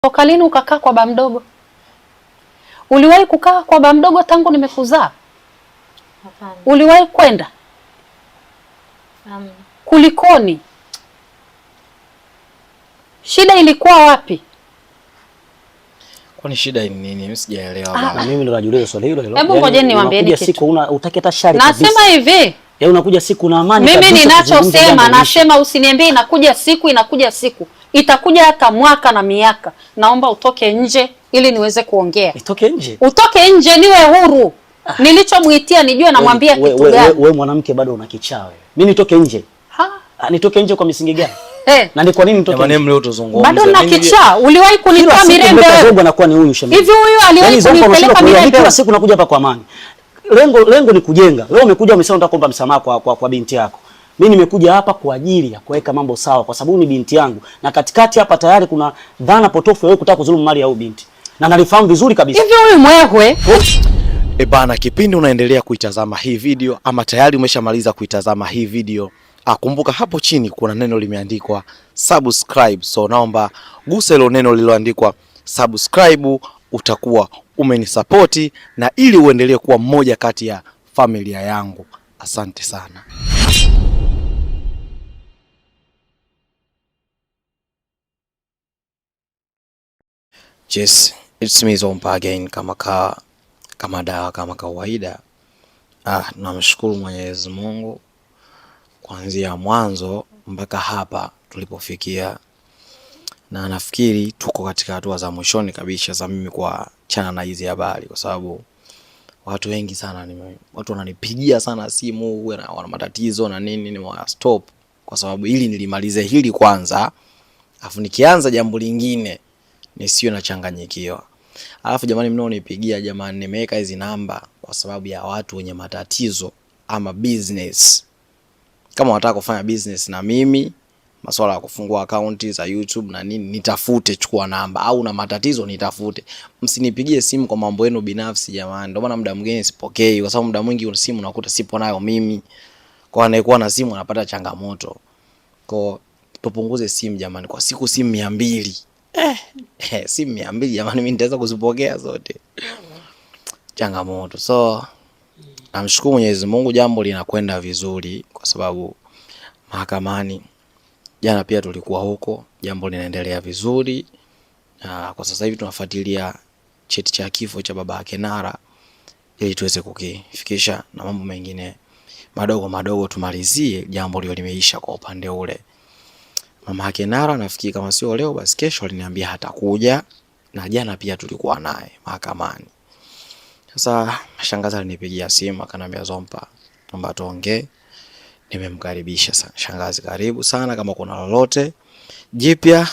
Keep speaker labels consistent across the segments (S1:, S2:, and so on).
S1: Toka lini ukakaa kwa baba mdogo? Uliwahi kukaa kwa baba mdogo tangu nimekuzaa?
S2: Hapana.
S1: Uliwahi kwenda? Kulikoni? Shida ilikuwa wapi?
S3: Kwani shida ni nini? Mimi sijaelewa baba.
S4: Na mimi ndo najiuliza swali hilo hilo.
S1: Hebu ngojeni niwaambieni kitu.
S4: Siku utaki hata shari kabisa.
S1: Nasema hivi.
S4: Unakuja siku na amani
S1: kabisa. Mimi ninachosema nasema usiniambie inakuja siku. Itakuja hata mwaka na miaka. Naomba utoke nje ili niweze kuongea.
S4: Nitoke nje?
S1: Utoke nje niwe huru. Nilichomuitia nijue namwambia kitu gani.
S4: Wewe mwanamke bado una kichaa wewe. Mimi nitoke nje? Nitoke nje kwa misingi gani? Na ni kwa nini nitoke?
S3: Jamani mleo tuzungumze.
S1: Bado na kichaa. Uliwahi kunitoa Mirembe wewe?
S4: Zongo anakuwa ni huyu shemeji.
S1: Hivi huyu aliwahi kunipeleka Mirembe?
S4: Kila siku nakuja hapa kwa amani. Lengo ni kujenga. Leo umekuja umesema unataka kuomba msamaha kwa binti yako. Mimi nimekuja hapa kwa ajili ya kuweka mambo sawa kwa sababu ni binti yangu. Na katikati hapa tayari kuna dhana potofu wewe kutaka kudhulumu mali ya huyu binti. Na nalifahamu vizuri kabisa.
S1: Hivi huyu mwehwe?
S3: Bana, kipindi unaendelea kuitazama hii video ama tayari umeshamaliza kuitazama hii video, kumbuka hapo chini kuna neno limeandikwa subscribe. So naomba gusa hilo neno lililoandikwa subscribe, utakuwa umenisapoti na ili uendelee kuwa mmoja kati ya familia yangu. Asante sana. Yes, it's me Zompa again kama kawaida. Namshukuru Mwenyezi Mungu kuanzia mwanzo mpaka hapa tulipofikia, na nafikiri tuko katika hatua za mwishoni kabisa za mimi kuachana na hizi habari, kwa sababu watu wengi sana watu wananipigia sana simu, wana matatizo na nini, nimewa stop kwa sababu ili nilimalize hili kwanza, afu nikianza jambo lingine nisiwe nachanganyikiwa. Alafu jamani mnaonipigia jamani, nimeweka hizi namba kwa sababu ya watu wenye matatizo ama business. Kama unataka kufanya business na mimi, masuala ya kufungua akaunti za YouTube na nini, nitafute, chukua namba, au na matatizo nitafute. Msinipigie simu kwa mambo yenu binafsi jamani. Ndio maana muda mwingine sipokei, kwa sababu muda mwingi simu unakuta sipo nayo mimi. Kwa anayekuwa na simu anapata changamoto. Kwa tupunguze simu jamani, kwa siku simu 200. Simu 200 jamani, mimi nitaweza kuzipokea zote. Changamoto. So namshukuru Mwenyezi Mungu, jambo linakwenda vizuri kwa sababu mahakamani jana pia tulikuwa huko, jambo linaendelea vizuri. Kwa sasa hivi tunafuatilia cheti cha kifo cha baba yake Nara ili tuweze kukifikisha na mambo mengine madogo tumalizie jambo lilo limeisha kwa upande ule. Mama yake Nara nafikiri kama sio leo basi kesho aliniambia hatakuja, na jana pia tulikuwa naye mahakamani. Sasa shangazi alinipigia simu akaniambia, Zompa, naomba tuongee. Nimemkaribisha sana. Shangazi, karibu sana, kama kuna lolote jipya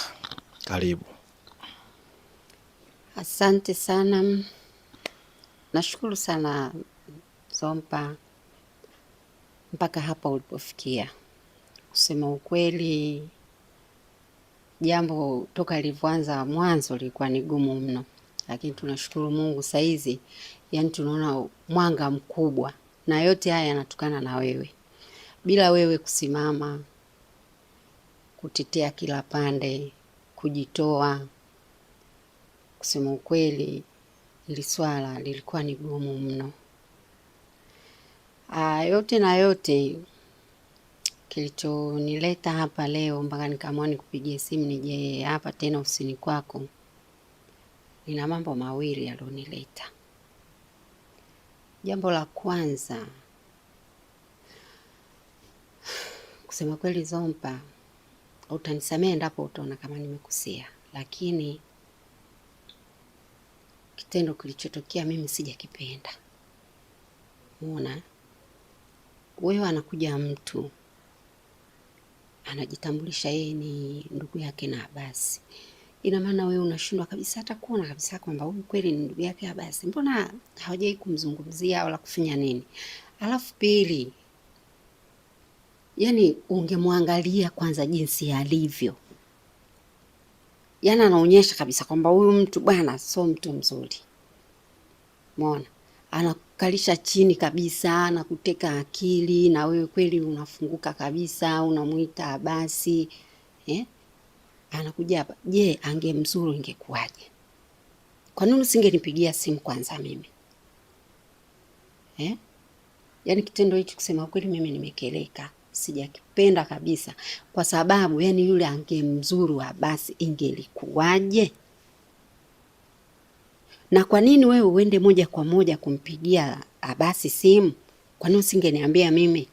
S3: karibu.
S2: Asante sana. Nashukuru sana Zompa mpaka hapa ulipofikia. Kusema ukweli, jambo toka lilivyoanza mwanzo lilikuwa ni gumu mno, lakini tunashukuru Mungu saizi, yani tunaona mwanga mkubwa, na yote haya yanatokana na wewe. Bila wewe kusimama kutetea kila pande, kujitoa, kusema ukweli ili swala lilikuwa ni gumu mno. Yote na yote kilichonileta hapa leo mpaka nikaamua nikupigie simu nije hapa tena ofisini kwako, nina mambo mawili yalionileta. Jambo la kwanza, kusema kweli Zompa, utanisamehe endapo utaona kama nimekosea, lakini kitendo kilichotokea mimi sijakipenda. Unaona, wewe anakuja mtu anajitambulisha yeye ni ndugu yake na Abasi. Ina maana wewe unashindwa kabisa hata kuona kabisa kwamba huyu kweli ni ndugu yake Abasi. Mbona hawajai kumzungumzia wala kufanya nini? Alafu pili, yani ungemwangalia kwanza jinsi alivyo. Yani anaonyesha kabisa kwamba huyu mtu bwana sio mtu mzuri. Umeona? Anakukalisha chini kabisa, anakuteka akili, na wewe kweli unafunguka kabisa, unamuita Abasi. anakuja hapa, je, angemzuru ingekuwaje? Kwa nini usingenipigia simu kwanza mimi? Yaani kitendo hicho kusema kweli mimi nimekeleka. Sijakipenda kabisa kwa sababu yani yule angemzuru Abasi ingelikuwaje? Na kwa nini wewe uende moja kwa moja kumpigia Abasi simu? Kwa nini usingeniambia mimi?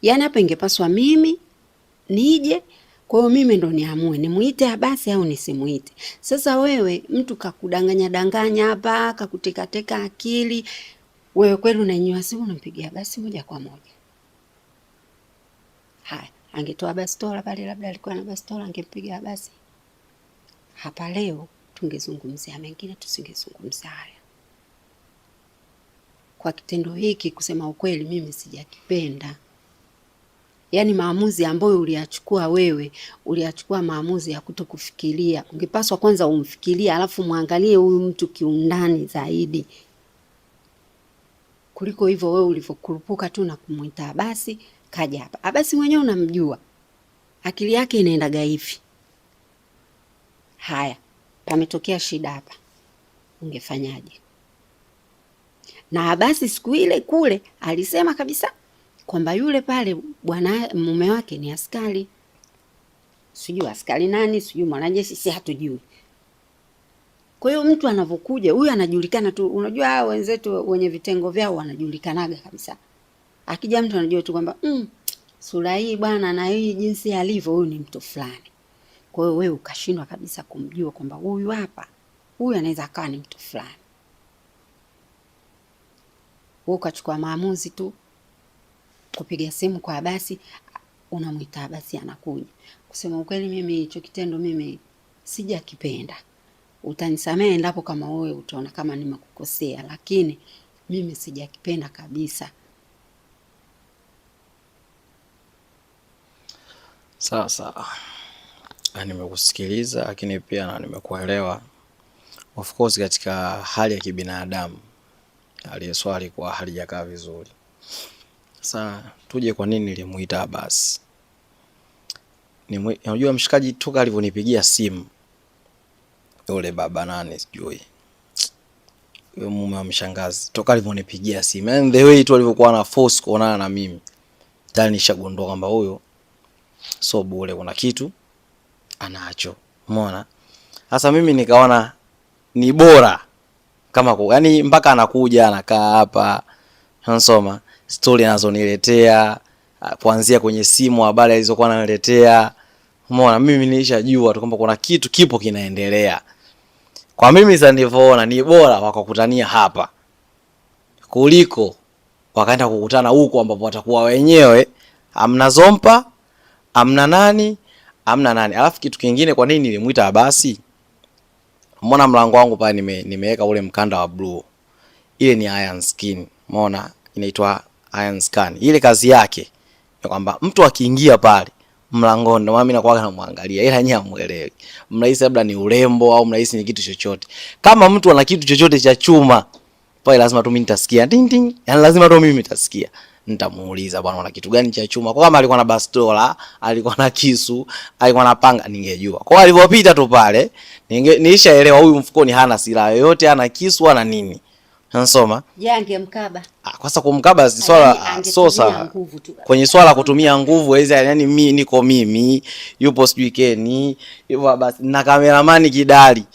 S2: Yaani hapa ingepaswa mimi nije, kwa hiyo mimi ndo niamue nimuite Abasi au nisimuite. Sasa wewe mtu kakudanganya hapa, kakuteka akili. Wewe kweli unanyanyua simu unampigia Abasi moja kwa moja. Haya, angetoa bastola pale, labda alikuwa na bastola, angempiga Abasi. Hapa leo tungezungumzia mengine, tusingezungumza haya. Kwa kitendo hiki kusema ukweli mimi sijakipenda. Yaani maamuzi ambayo uliyachukua wewe, uliyachukua maamuzi ya kutokufikiria. Ungepaswa kwanza umfikirie alafu muangalie huyu mtu kiundani zaidi. Kuliko hivyo wewe ulivyokurupuka tu na kumuita Abasi kaja hapa. Abasi mwenyewe unamjua. Akili yake inaendaga hivi. Haya, pametokea shida hapa. Ungefanyaje? Na Abasi siku ile kule alisema kabisa kwamba yule pale bwana mume wake ni askari. Sijui askari nani, sijui mwanajeshi, si hatujui. Kwa hiyo mtu anavokuja, huyu anajulikana tu. Unajua hao wenzetu wenye vitengo vyao wanajulikanaga kabisa. Akija mtu anajua tu kwamba sura hii bwana na hii jinsi alivyo huyu ni mtu fulani. Kwa hiyo wewe ukashindwa kabisa kumjua kwamba huyu hapa, huyu anaweza akawa ni mtu fulani. Wewe ukachukua maamuzi tu kupiga simu kwa Abasi, unamuita Abasi anakuja. Kusema ukweli mimi hicho kitendo mimi sijakipenda. Utanisamehe endapo kama wewe utaona kama nimekukosea, lakini mimi sijakipenda kabisa.
S3: Sasa nimekusikiliza lakini pia na nimekuelewa. Of course katika hali ya kibinadamu aliyeswali kwa halijakaa vizuri. Sasa tuje kwa nini nilimuita Abasi. Unajua mshikaji toka alivyonipigia simu yule baba nani sijui. Yule mume wa mshangazi toka alivyonipigia simu and the way tu alivyokuwa na force kuonana na mimi. Tayari nishagundua kwamba huyo so bure kuna kitu anacho. Umeona? Sasa mimi nikaona ni bora kama yani mpaka anakuja anakaa hapa anasoma story anazoniletea kuanzia kwenye simu habari alizokuwa ananiletea. Umeona mimi nilishajua tu kwamba kuna kitu kipo kinaendelea. Kwa mimi sasa nilivyoona ni bora wakakutania hapa kuliko wakaenda kukutana huko ambapo watakuwa wenyewe amna Zompa, amna nani. Alafu kitu kingine kwa nini nilimuita Abasi? Umeona mlango wangu pale nimeweka ule mkanda wa blue. Ile ni iron skin. Umeona inaitwa iron scan. Ile kazi yake ni kwamba mtu akiingia pale mlangoni ndio mimi nakuwa namwangalia ila nyinyi hamuelewi. Mnahisi labda ni urembo au mnahisi ni kitu chochote. Kama mtu ana kitu chochote cha chuma pale lazima tu mimi nitasikia ding ding. Yaani lazima tu mimi nitasikia. Nitamuuliza bwana una kitu gani cha chuma? Kwa kama alikuwa na bastola, alikuwa na kisu, alikuwa na panga ningejua. Kwa alipopita tu pale nilishaelewa huyu mfukoni hana silaha yoyote, hana kisu hana nini. Nasoma.
S2: Angemkaba.
S3: Kwa sababu kumkaba si swala sosa. Kwenye swala kutumia nguvu hizo yani mimi niko mimi, yupo sijui Keni, yupo basi na kameramani kidali.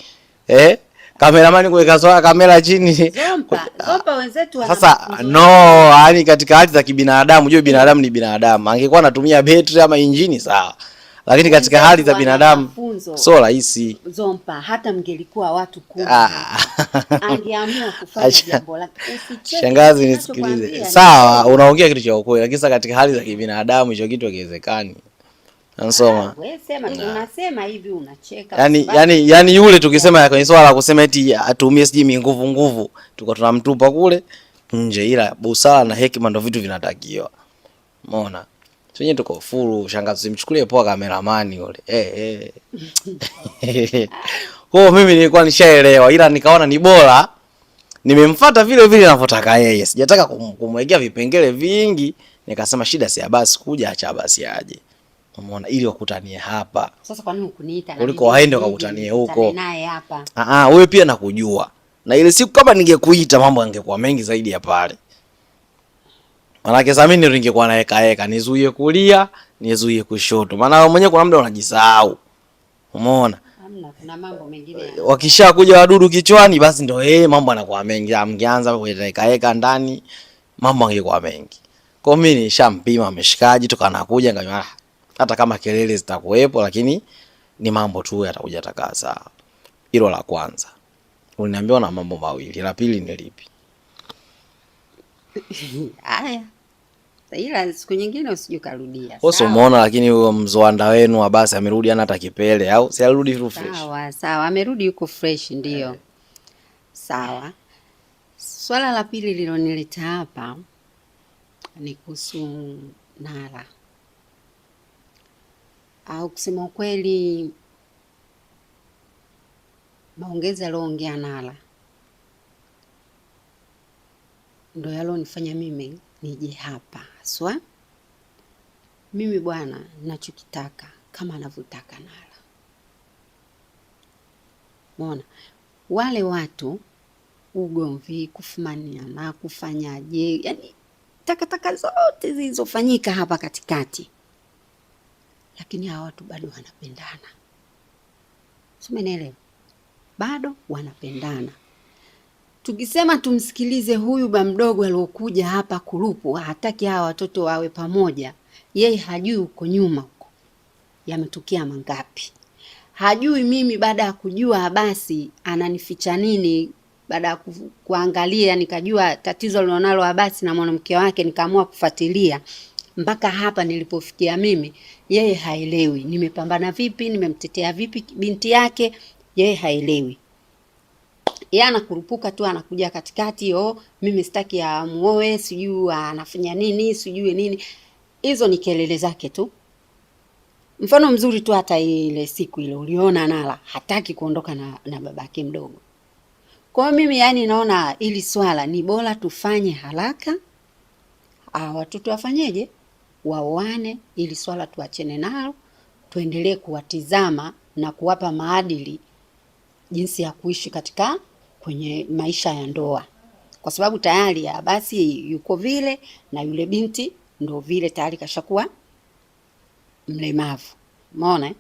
S3: Kameramani kuweka swala kamera chini.
S2: Zompa wenzetu wana.
S3: Sasa no, yani katika hali za kibinadamu, unajua binadamu ni binadamu. Angekuwa anatumia betri ama injini sawa. Lakini katika hali za binadamu so rahisi.
S2: Zompa hata mngelikuwa watu 10. Angeamua kufanya jambo lake.
S3: Shangazi nisikilize. Sawa, unaongea kitu cha ukweli, lakini sasa katika hali za kibinadamu hicho kitu hakiwezekani. Nasoma.
S2: Wewe sema unasema hivi unacheka.
S3: Yani yule tukisema kwenye swala kusema eti atumie siji nguvu tuko tunamtupa kule nje, ila busara na hekima ndio vitu vinatakiwa. Umeona? Tunye tuko furu shangazi simchukulie poa kameramani yule. Kwa mimi nilikuwa nishaelewa ila nikaona ni bora nimemfuata vile vile ninavyotaka yeye. Sijataka kumwekea vipengele vingi, nikasema shida si Abasi kuja acha Abasi aje. umeona, ili wakutanie hapa.
S2: Sasa kwa nini hukuniita?
S3: Kuliko waende wakakutanie huko.
S2: Naye hapa.
S3: Wewe pia nakujua. Na ile siku kama ningekuita mambo yangekuwa mengi zaidi ya pale. Maana sasa mimi ningekuwa naeka nizuie kulia, nizuie kushoto. Maana wewe mwenyewe kuna muda unajisahau. Umeona?
S2: Hamna, kuna mambo mengine.
S3: Wakishakuja wadudu kichwani basi ndio mambo yanakuwa mengi. Mngeanza kuweka ndani mambo yangekuwa mengi. Kwa mimi nishampima ameshikaji tukanakuja nganywa hata kama kelele zitakuwepo lakini ni mambo tu yatakuja takaa sawa. Hilo la kwanza. Uliniambia na mambo mawili. La pili ni lipi?
S2: Haya. Ila siku nyingine usije karudia.
S3: Wewe umeona lakini huyo mzoanda wenu wa basi amerudi ana hata kipele au si arudi tu fresh?
S2: Sawa, amerudi yuko fresh ndio. Sawa. Swala la pili lilonileta hapa ni kuhusu Nara. Au kusema ukweli maongezi aliyoongea Nara ndio yalonifanya mimi nije hapa. Haswa mimi bwana ninachokitaka kama anavyotaka Nara. Umeona? Wale watu ugomvi, kufumaniana, kufanyaje, yani takataka zote zilizofanyika hapa katikati. Lakini hawa watu bado wanapendana. Umeelewa? Bado wanapendana. Tukisema tumsikilize huyu ba mdogo aliyokuja hapa kurupu, hataki hawa watoto wawe pamoja. Yeye hajui uko nyuma huko yametukia mangapi. Hajui mimi baada ya kujua basi ananificha nini, baada ya kuangalia nikajua tatizo lilonalo Abasi na mwanamke wake, nikaamua kufuatilia mpaka hapa nilipofikia mimi. Yeye haelewi nimepambana vipi, nimemtetea vipi binti yake, yeye haelewi. Yeye anakurupuka tu, anakuja katikati, mimi sitaki amuoe, sijui anafanya nini, sijui nini. Hizo ni kelele zake tu. Mfano mzuri tu hata ile siku ile uliona Nara hataki kuondoka na babake mdogo. Kwa mimi yani naona ili swala ni bora tufanye haraka. Watoto wafanyeje? Waoane, ili swala tuachene nalo, tuendelee kuwatizama na kuwapa maadili jinsi ya kuishi katika kwenye maisha ya ndoa. Kwa sababu tayari basi yuko vile na yule binti ndo vile tayari kashakuwa mlemavu. Umeona?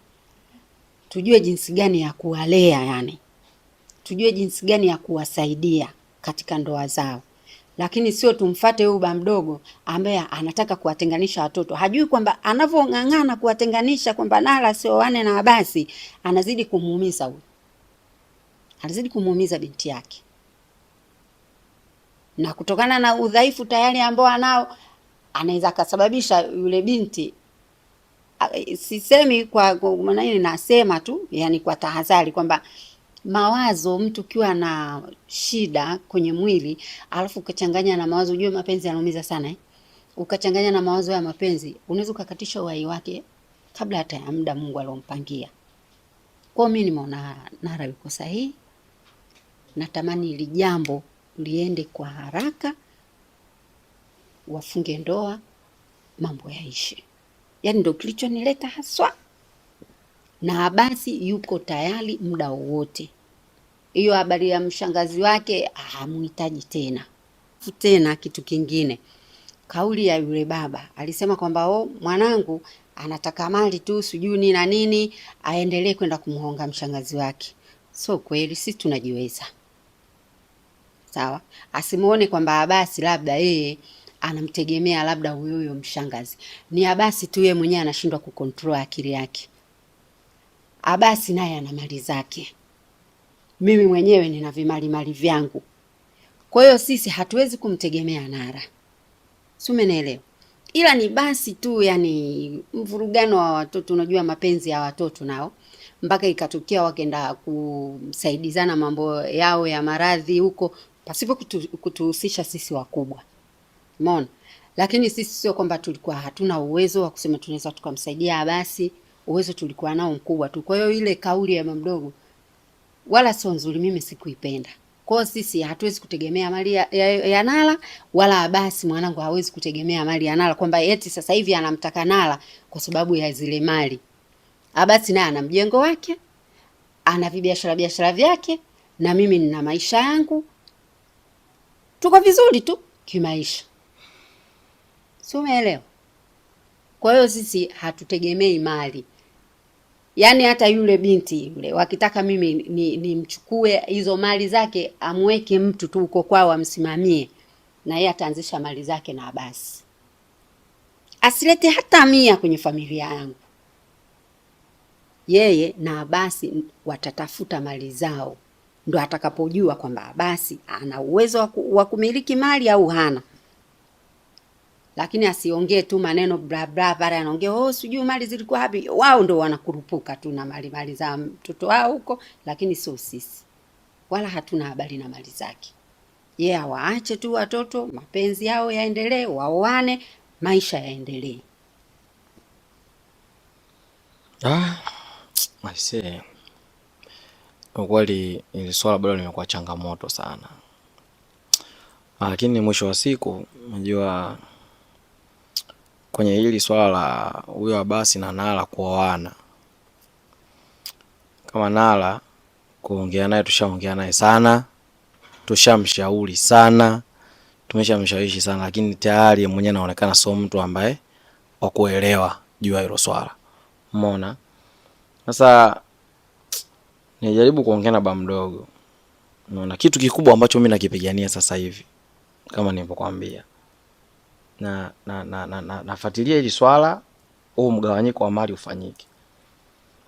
S2: Tujue jinsi gani ya kuwalea yani. Tujue jinsi gani ya kuwasaidia katika ndoa zao. Lakini sio tumfuate huyu ba mdogo ambaye anataka kuwatenganisha watoto. Hajui kwamba anavong'ang'ana kuwatenganisha kwamba Nara sio wane na Abasi, anazidi kumuumiza huyu. Anazidi kumuumiza binti yake. Na kutokana na udhaifu tayari ambao anao, anaweza kasababisha yule binti, sisemi kwa maana nini, nasema tu yani kwa tahadhari kwamba mawazo, mtu kiwa na shida kwenye mwili alafu ukachanganya na mawazo, unajua mapenzi yanaumiza sana ukachanganya na mawazo ya mapenzi, unaweza ukakatisha uhai wake kabla hata ya muda Mungu alompangia. Kwa mimi nimeona Nara yuko sahihi. Natamani ili jambo liende kwa haraka, wafunge ndoa, mambo yaishi. Yani ndio kilichonileta haswa. Na Abasi yuko tayari muda wowote. Hiyo habari ya mshangazi wake hamhitaji tena. Tena kitu kingine, kauli ya yule baba alisema kwamba mwanangu anataka mali tu, sijui nini na nini, aendelee kwenda kumhonga mshangazi wake. So kweli sisi tunajiweza. Sawa? Asimuone kwamba Abasi labda yeye anamtegemea labda huyo mshangazi. Ni Abasi tu yeye mwenyewe anashindwa kucontrol akili yake. Abasi naye ana mali zake. Mimi mwenyewe nina mali vyangu. Kwa hiyo sisi hatuwezi kumtegemea Nara. Si umenielewa? Ila ni basi tu yani mvurugano wa watoto, unajua mapenzi ya watoto nao. Mpaka ikatokea wakaenda kusaidizana mambo yao ya maradhi huko pasipo kutuhusisha sisi wakubwa. Umeona? Lakini sisi sio kwamba tulikuwa hatuna uwezo wa kusema tunaweza tukamsaidia Abasi, uwezo tulikuwa nao mkubwa tu. Kwa hiyo ile kauli ya mdogo wala sio nzuri, mimi sikuipenda. Kwa sisi hatuwezi kutegemea mali ya Nala, wala Abasi mwanangu hawezi kutegemea mali ya Nala kwamba eti sasa hivi anamtaka Nala kwa sababu ya zile mali. Abasi naye ana mjengo wake, ana biashara vyake, na mimi nina maisha yangu. Tuko vizuri tu kimaisha. Sio, umeelewa? Kwa hiyo sisi hatutegemei mali. Yaani hata yule binti yule wakitaka mimi nimchukue hizo mali zake amweke mtu tu uko kwao amsimamie, na yeye ataanzisha mali zake na basi. Asilete hata 100 kwenye familia yangu. Yeye na Abasi watatafuta mali zao. Ndo atakapojua kwamba Abasi ana uwezo wa kumiliki mali au hana. Lakini asiongee tu maneno bla bla pale, anaongea sijui mali zilikuwa wapi. Wao ndo wanakurupuka tu na mali za mtoto wao huko, lakini sio sisi. Wala hatuna habari na mali zake. Yeye waache tu watoto, mapenzi yao yaendelee, waoane, maisha yaendelee.
S3: I see. Kwa kweli ili swala bado limekuwa changamoto sana. Lakini mwisho wa siku unajua kwenye hili swala la huyo Abasi na Nala kuoana, kama Nala kuongea naye, tushaongea naye sana, tushamshauri sana, tumeshamshawishi sana, lakini tayari mwenyewe anaonekana sio mtu ambaye wa kuelewa juu ya hilo swala. Umeona? Sasa nijaribu kuongea na baba mdogo. Unaona kitu kikubwa ambacho mimi nakipigania sasa hivi kama nilivyokuambia, nafuatilia hili swala, huo mgawanyiko wa mali ufanyike.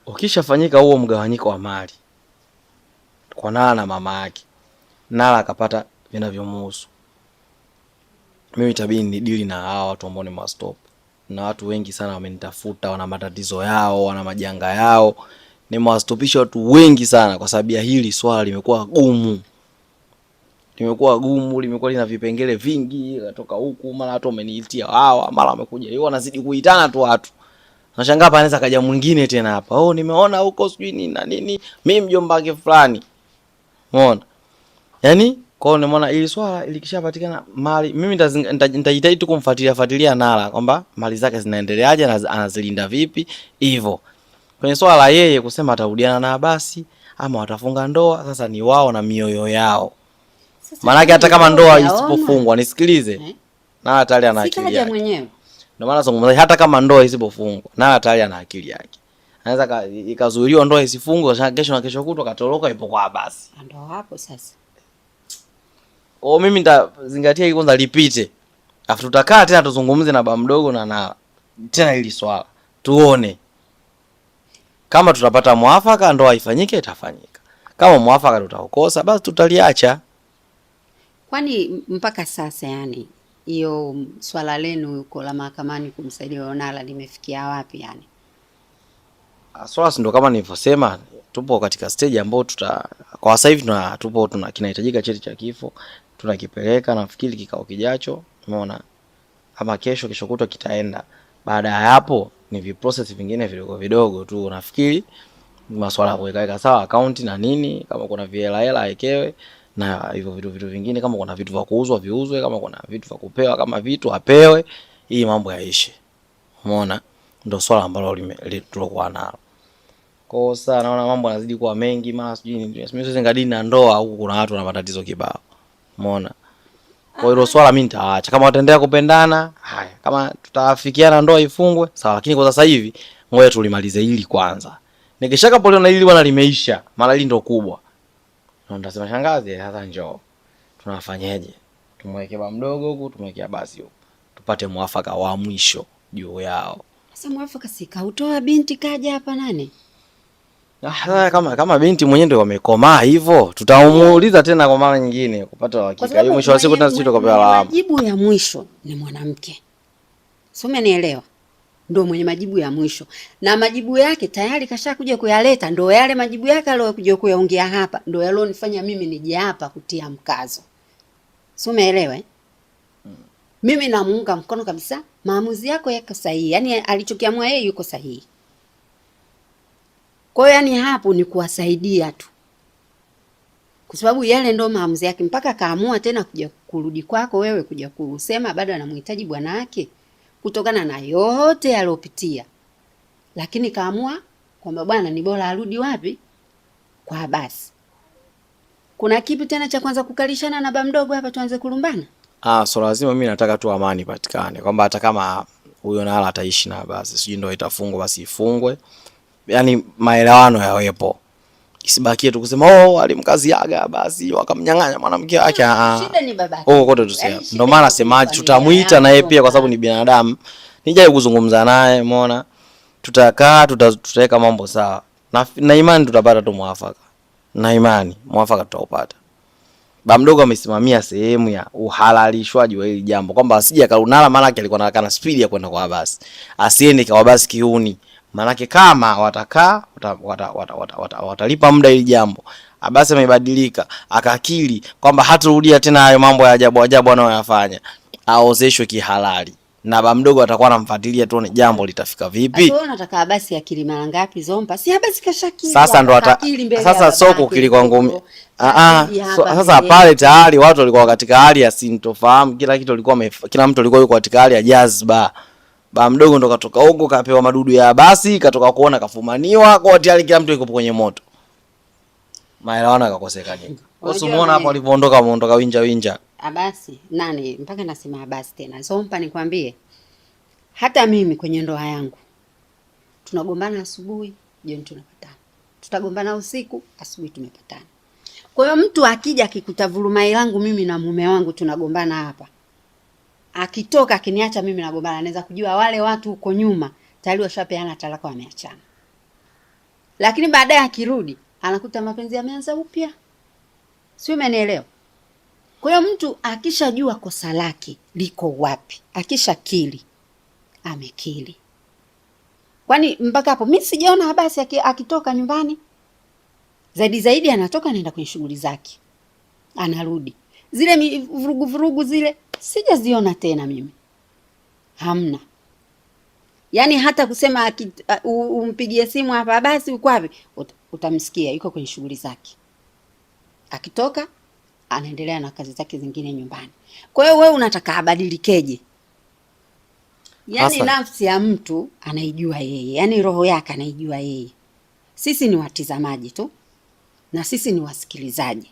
S3: Ukishafanyika huo mgawanyiko wa mali kwa Nala na mama yake, Nala akapata vinavyomhusu, mimi itabidi ni deal na hao watu ambao ni mastop. Na watu wengi sana wamenitafuta, wana matatizo yao, wana majanga yao. Nimewastopisha watu wengi sana kwa sababu ya hili swala limekuwa gumu. Limekuwa lina vipengele vingi, kutoka huku mara watu wameniitia hawa, mara wamekuja hiyo, wanazidi kuitana tu watu. Nashangaa hapa anaweza kaja mwingine tena hapa. Nimeona huko sijui nini na nini, mimi mjomba wake fulani. Umeona? Yaani kwa hiyo nimeona hili swala likishapatikana mali, mimi nitajitahidi tu kumfuatilia Nala kwamba mali zake zinaendeleaje na anazilinda vipi hivyo. Kwenye swala la yeye kusema atarudiana na Abasi ama watafunga ndoa, sasa ni wao na mioyo yao. Maana hata kama ndoa isipofungwa, nisikilize, Nala tayari ana akili yake mwenyewe. Ndio maana zungumza, hata kama ndoa isipofungwa, Nala tayari ana akili yake. Anaweza ikazuiliwa ndoa isifungwe, kesho na kesho kutwa katoroka ipo kwa Abasi.
S2: Ndio hapo sasa.
S3: Mimi nitazingatia hili kwanza lipite. Afu tutakaa tena tuzungumze na baba mdogo na Nala tena hili swala. Tuone kama tutapata mwafaka, ndoa ifanyike, itafanyika. Kama mwafaka tutaukosa, basi tutaliacha.
S2: Kwani mpaka sasa yani hiyo swala lenu huko la mahakamani kumsaidia Nala limefikia wapi yani?
S3: Swala ndio kama nilivyosema, tupo katika stage ambayo kwa sasa hivi kinahitajika cheti cha kifo, tunakipeleka, nafikiri kikao kijacho, umeona? Ama kesho kutwa kitaenda. Baada ya hapo ni viprocess vingine vidogo tu, nafikiri masuala ya kuweka sawa account na nini, kama kuna hela awekewe, na hivyo vitu vingine, kama kuna vitu vya kuuzwa viuzwe, kama kuna vitu vya kupewa kama vitu apewe, hii mambo yaishe. Umeona? Ndio swala ambalo tulikuwa nalo. Kwa sasa naona mambo yanazidi kuwa mengi, mara sijui siwezi ngadini na ndoa huku kuna watu wana matatizo kibao. Umeona? Kwa hiyo swala mimi nitaacha. Kama wataendelea kupendana, haya. Kama tutafikiana ndoa ifungwe, sawa, lakini kwa sasa hivi ngoja tulimalize hili kwanza. Nikishaka poliona hili bwana limeisha, mara hili ndio kubwa. Na ndasema shangazi, sasa njoo. Tunafanyaje? Tumweke baba mdogo huku, tumweke Abasi huku. Tupate mwafaka wa mwisho juu yao.
S2: Sasa mwafaka sikautoa binti kaja hapa nani?
S3: Kama binti mwenyewe ndio wamekomaa hivyo, tutamuuliza tena kwa mara nyingine kupata uhakika. Hiyo mwisho wa siku tena sisi tukapewa lawama.
S2: Majibu ya mwisho ni mwanamke. Sio, umenielewa? Ndio mwenye majibu ya mwisho. Na majibu yake tayari kashakuja kuyaleta, ndio yale majibu yake aliyokuja kuyaongea hapa, ndio yalionifanya mimi nije hapa kutia mkazo. Sio, umeelewa? Mimi namuunga mkono kabisa, maamuzi yako yako sahihi. Yaani alichokiamua yeye yuko sahihi. Kwa hiyo yani hapo ni kuwasaidia tu. kwa sababu yale ndo maamuzi yake, mpaka kaamua tena kuja kurudi kwako wewe kuja kusema bado anamhitaji bwana wake kutokana na yote aliyopitia, lakini kaamua kwamba bwana ni bora arudi wapi? Kwa Abasi. Kuna kipi tena cha kwanza kukalishana na baba mdogo hapa tuanze kulumbana?
S3: So lazima mimi nataka tu amani patikane, kwamba hata kama huyo Nala ataishi na Abasi, sijui ndio itafungwa basi ifungwe, yani maelewano yawepo, isibakie tu kusema alimkaziaga basi wakamnyang'anya mwanamke wake.
S2: Shida ni babake.
S3: Kote tusema. Ndio maana semaji tutamuita na yeye pia kwa sababu ni binadamu. Nijaye kuzungumza naye, umeona? Tutakaa tutaweka mambo sawa. Na imani tutapata tu mwafaka. Na imani mwafaka tutaupata. Baba mdogo amesimamia sehemu ya uhalalishwaji wa hili jambo, kwamba asije Nala, maana yake alikuwa anataka speed ya kwenda kwa Abasi. Asiende kwa Abasi kiuni. Manake kama watakaa watalipa muda hili jambo, Abasi amebadilika akakili kwamba hatarudia tena hayo mambo ya ajabu ajabu anayoyafanya, aozeshwe kihalali na baba mdogo atakuwa anamfuatilia tuone jambo litafika vipi.
S2: Wewe unataka Abasi akili mara ngapi Zompa? Si Abasi kashakili.
S3: Sasa ndo sasa soko kilikwangu. Sasa pale tayari watu walikuwa katika hali ya sintofahamu, kila kitu kila mtu alikuwa yuko katika hali ya jazba. Baba mdogo ndo katoka huko kapewa madudu ya Abasi, katoka kuona kafumaniwa, kwa tayari kila mtu yuko kwenye moto. Maelewano yakakosekana. Usimuona hapo alipoondoka, ameondoka winja.
S2: Abasi nani mpaka nasema Abasi tena. Zompa nikwambie, hata mimi kwenye ndoa yangu tunagombana asubuhi, jioni tunapatana. Tutagombana usiku, asubuhi tumepatana. Kwa hiyo mtu akija akikuta vurumai langu mimi na mume wangu tunagombana hapa, akitoka akiniacha mimi nagombana, anaweza kujua wale watu huko nyuma tayari washapeana talaka, wameachana. Lakini baadaye akirudi anakuta mapenzi yameanza upya. Sio, umenielewa? Kwa hiyo mtu akishajua kosa lake liko wapi, akishakili, amekili. Kwani mpaka hapo mimi sijaona Abasi akitoka nyumbani. Zaidi anatoka anaenda kwenye shughuli zake. Anarudi. Zile vurugu zile sijaziona tena mimi. Hamna. Yaani hata kusema umpigie simu hapa Abasi uko wapi, utamsikia yuko kwenye shughuli zake. Akitoka anaendelea na kazi zake zingine nyumbani. Kwa hiyo wewe unataka abadilikeje? Yaani nafsi ya mtu anaijua yeye, yaani roho yake anaijua yeye. Sisi ni watizamaji tu na sisi ni wasikilizaji.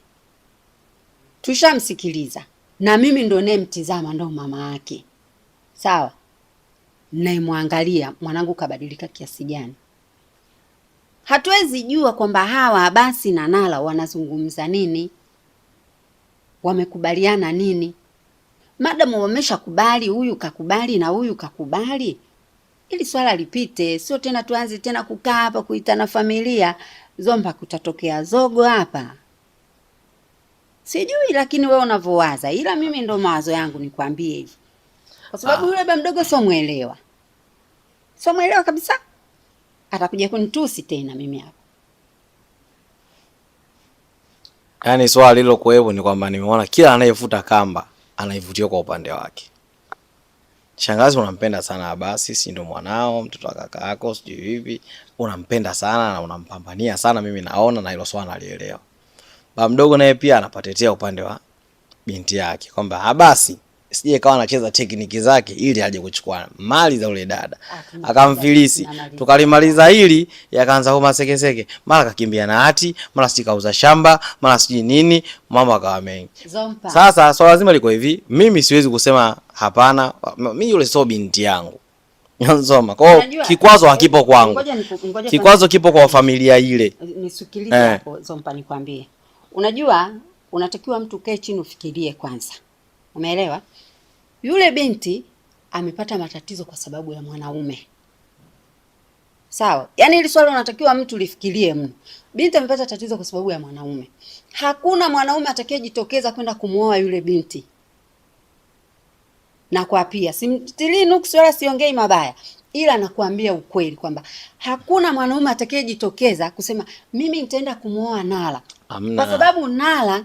S2: Tushamsikiliza na mimi ndo mtizama, ndo mama yake. Sawa? Naimwangalia mwanangu kabadilika kiasi gani. Hatuwezi jua kwamba hawa Abasi na Nala wanazungumza nini, wamekubaliana nini. Madamu wameshakubali, huyu kakubali na huyu kakubali, ili swala lipite. Sio tena tuanze tena kukaa hapa kuitana familia. Zompa kutatokea zogo hapa. Sijui, lakini wewe unavowaza, ila mimi ndo mawazo yangu nikwambie hivi. Kwa sababu yule baba mdogo sio muelewa. Sio muelewa kabisa. Atakuja kunitusi tena mimi hapa.
S3: Yaani swali hilo kwa hivyo ni kwamba nimeona kila anayefuta kamba anaivutia kwa upande wake. Shangazi unampenda sana Abasi, si ndo mwanao, mtoto wa kaka yako, sijui vipi. Unampenda sana na unampambania sana, mimi naona, na hilo swala alielewa. Baba mdogo naye pia anapatetea upande wa binti yake kwamba Abasi sije kawa anacheza tekniki zake ili aje kuchukua mali za ule dada. Akamfilisi. Tukalimaliza hili, yakaanza homa sekeseke. Mara kakimbia na hati, mara sikauza shamba, mara siji nini, mambo akawa mengi. Sasa swala lazima liko hivi, mimi siwezi kusema hapana, mimi yule sio binti yangu. Nzoma. Kwa kikwazo hakipo kwangu. Kikwazo kipo kwa familia ile.
S2: Nisikilize hapo Zompa nikwambie. Unajua unatakiwa mtu kae chini ufikirie kwanza. Umeelewa? Yule binti amepata matatizo kwa sababu ya mwanaume. Sawa? Yaani hili swali unatakiwa mtu lifikirie mno. Binti amepata tatizo kwa sababu ya mwanaume. Hakuna mwanaume atakayejitokeza kwenda kumuoa yule binti. Na kwa pia simtilii nuksi wala siongei mabaya, ila nakuambia ukweli kwamba hakuna mwanaume atakayejitokeza kusema mimi nitaenda kumuoa Nala. Amna. Kwa sababu Nala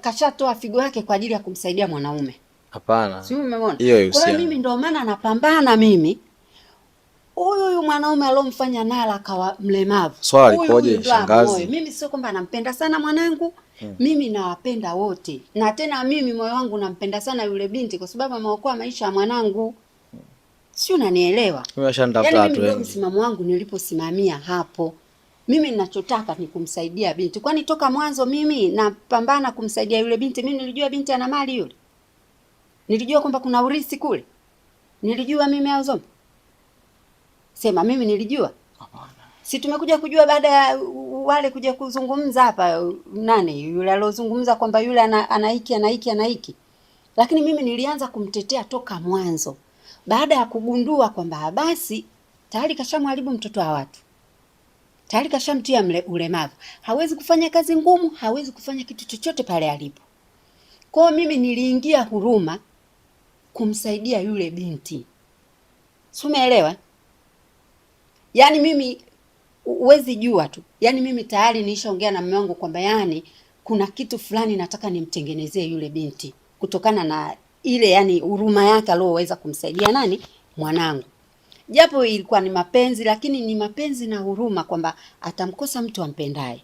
S2: kashatoa figo yake kwa ajili ya kumsaidia mwanaume.
S3: Hapana.
S2: Si umeona?
S3: Kwa
S2: hiyo mimi ndio maana napambana mimi huyu mwanaume alomfanya Nala akawa mlemavu.
S3: Swali koje shangazi?
S2: Mimi sio kwamba nampenda sana mwanangu. Mimi nawapenda wote. Na tena mimi moyo wangu nampenda sana yule binti kwa sababu ameokoa maisha ya mwanangu. Si unanielewa? Yaani mimi msimamo wangu niliposimamia hapo. Mimi ninachotaka ni kumsaidia binti. Kwani toka mwanzo mimi napambana kumsaidia yule binti. Mimi nilijua binti ana mali yule. Nilijua kwamba kuna urithi kule. Nilijua mimi au Zombe? Sema mimi nilijua.
S3: Hapana.
S2: Si tumekuja kujua baada ya wale kuja kuzungumza hapa, nani yule alozungumza kwamba yule ana hiki. Lakini mimi nilianza kumtetea toka mwanzo. Baada ya kugundua kwamba basi tayari kashamharibu mtoto wa watu. Tayari kashamtia ulemavu. Hawezi kufanya kazi ngumu, hawezi kufanya kitu chochote pale alipo. Kwa mimi niliingia huruma kumsaidia yule binti. Si umeelewa? Yaani mimi uwezi jua tu. Yaani mimi tayari nilishaongea na mume wangu kwamba yani kuna kitu fulani nataka nimtengenezee yule binti kutokana na ile yani huruma yake aliyoweza kumsaidia nani? Mwanangu. Japo ilikuwa ni mapenzi, lakini ni mapenzi na huruma kwamba atamkosa mtu ampendaye.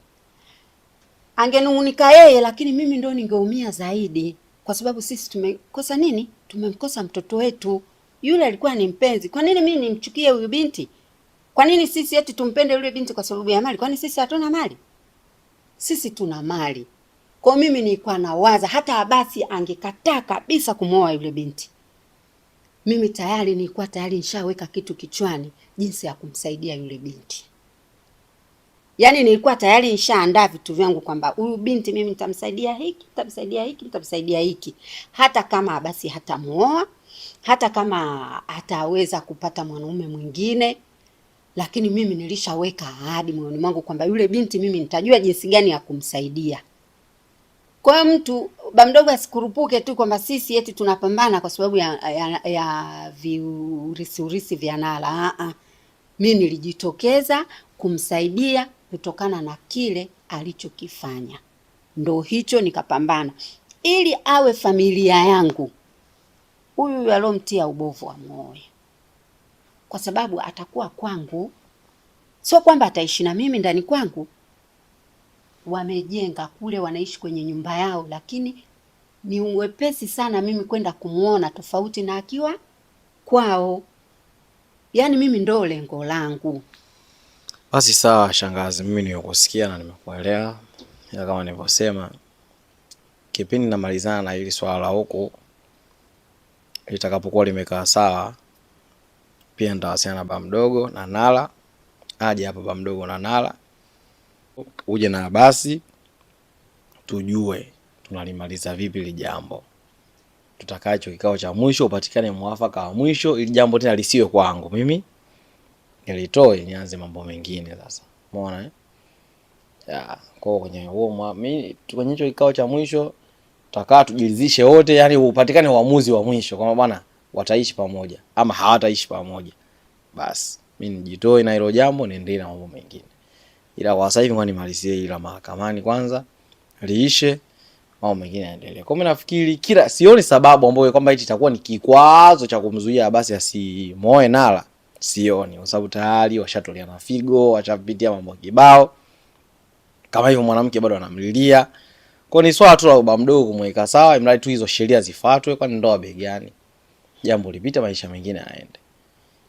S2: Angenung'unika yeye, lakini mimi ndo ningeumia zaidi kwa sababu sisi tumekosa nini? Tumemkosa mtoto wetu. Yule alikuwa ni mpenzi. Kwa nini mimi nimchukie huyu binti? Kwa nini sisi eti tumpende yule binti kwa sababu ya mali? Kwani sisi hatuna mali? Sisi tuna mali. Kwa mimi nilikuwa nawaza hata basi angekataa kabisa kumwoa yule binti. Mimi tayari nilikuwa nishaweka kitu kichwani jinsi ya kumsaidia yule binti. Yaani nilikuwa tayari nishaandaa vitu vyangu kwamba huyu binti mimi nitamsaidia hiki. Hata kama basi hatamuoa, hata kama ataweza kupata mwanaume mwingine, lakini mimi nilishaweka ahadi moyoni mwangu kwamba yule binti mimi nitajua jinsi gani ya kumsaidia. Kwa mtu bamdogo asikurupuke tu kwamba sisi eti tunapambana kwa sababu ya viurisi vya Nala. Mimi nilijitokeza kumsaidia kutokana na kile alichokifanya. Ndo hicho nikapambana ili awe familia yangu. Huyu alomtia ubovu wa moyo. Kwa sababu atakuwa kwangu. Sio kwamba ataishi na mimi ndani kwangu. Wamejenga kule, wanaishi kwenye nyumba yao, lakini ni uwepesi sana mimi kwenda kumuona tofauti na akiwa kwao. Yaani mimi ndo lengo langu.
S3: Basi sawa shangazi, mimi nimekusikia na nimekuelewa. Ya kama nilivyosema, kipindi namalizana na hili swala huko, litakapokuwa limekaa sawa, pia nitawasiliana na baba mdogo na Nala. Aje hapa baba mdogo na Nala. Uje na basi tujue tunalimaliza vipi ile jambo. Tutakacho kikao cha mwisho upatikane mwafaka wa mwisho ili jambo tena lisiwe kwangu. Mimi nilitoe nianze mambo mengine sasa. Umeona eh? Ya, kwa kwenye huo mimi kwenye hicho kikao cha mwisho tutakaa tujilizishe wote, yani upatikane uamuzi wa mwisho kwamba bwana wataishi pamoja ama hawataishi pamoja. Basi mimi nijitoe na hilo jambo niendelee na mambo mengine. Ila kwa sasa hivi ngoja nimalizie ila mahakamani kwanza liishe, mambo mengine yaendelee. Kwa mimi nafikiri sioni sababu ambayo kwamba hichi itakuwa ni kikwazo cha kumzuia basi asimoe Nala. Sioni kwa sababu tayari washatoleana figo, washapitia mambo kibao. Kama hivyo mwanamke bado anamlilia. Kwa ni swala tu la baba mdogo kumweka sawa, imradi tu hizo sheria zifuatwe, kwani ndoa begani. Jambo lipita, maisha mengine yaende.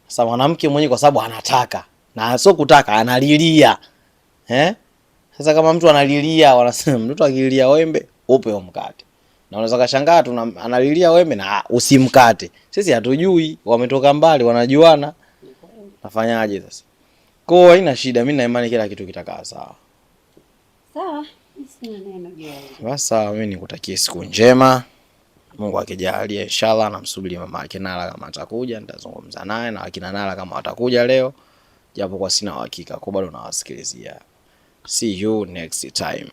S3: Sasa mwanamke mwenyewe kwa sababu anataka na sio kutaka, analilia. Sasa kama mtu analilia, wanasema mtoto akililia wembe upe mkate. Na unaweza kashangaa tu analilia wembe na usimkate. Sisi hatujui, wametoka mbali, wanajuana. Nafanyaje sasa? Kwa hiyo haina shida, mimi na imani kila kitu kitakaa sawa.
S2: Sawa, sina neno jeu.
S3: Basi mimi nikutakie siku njema. Mungu akijalia inshallah, namsubiri mama yake Nala kama atakuja, nitazungumza naye na akina Nala kama watakuja leo. Japo kwa sina uhakika, kwa bado nawasikilizia. See you next time.